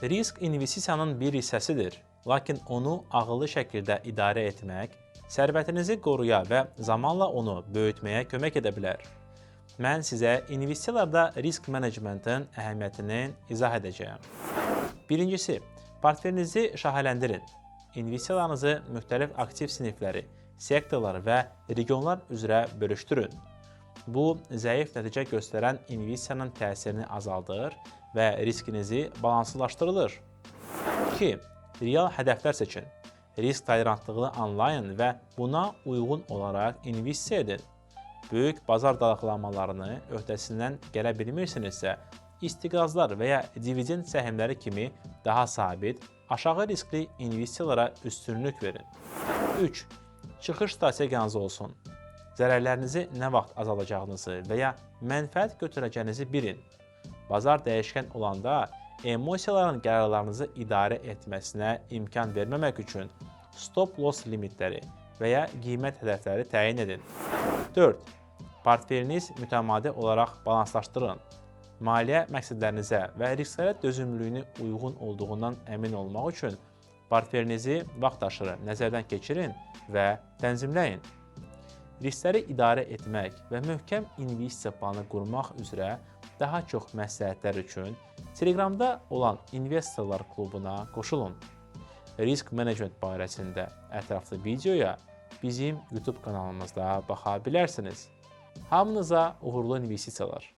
Risk investisiyanın bir hissəsidir, lakin onu ağıllı şəkildə idarə etmək, sərvətinizi qoruya və zamanla onu böyütməyə kömək edə bilər. Mən sizə investisiyalarda risk menecmentin əhəmiyyətini izah edəcəyəm. Birincisi, portfelinizi şaheləndirin. İnvestisiyalarınızı müxtəlif aktiv sinifləri, sektorlar və regionlar üzrə bölüşdürün. Bu, zəif nəticə göstərən investisiyanın təsirini azaldır və riskinizi balanslaşdırılır. 2. Real hədəflər seçin. Risk tolerantlığını anlayın və buna uyğun olaraq investisiya edin. Böyük bazar dalğalanmalarını öhdəsindən gələ bilmirsinizsə, istiqrazlar və ya dividend səhmləri kimi daha sabit, aşağı riskli investisiyalara üstünlük verin. 3. Çıxış strategiyanız olsun. Zərərlərinizi nə vaxt azalacağınızı və ya mənfəət götürəcəyinizi bilin. Bazar dəyişkən olanda emosiyaların qərarlarınızı idarə etməsinə imkan verməmək üçün stop-loss limitləri və ya qiymət hədəfləri təyin edin. 4. Portfeliniz mütəmadi olaraq balanslaşdırın. Maliyyə məqsədlərinizə və risklərə dözümlülüyünü uyğun olduğundan əmin olmaq üçün portfelinizi vaxtaşırı nəzərdən keçirin və tənzimləyin. Riskləri idarə etmək və möhkəm investisiya planı qurmaq üzrə daha çox məsləhətlər üçün Telegramda olan investorlar klubuna qoşulun. Risk menecment barəsində ətraflı videoya bizim YouTube kanalımızda baxa bilərsiniz. Hamınıza uğurlu investisiyalar.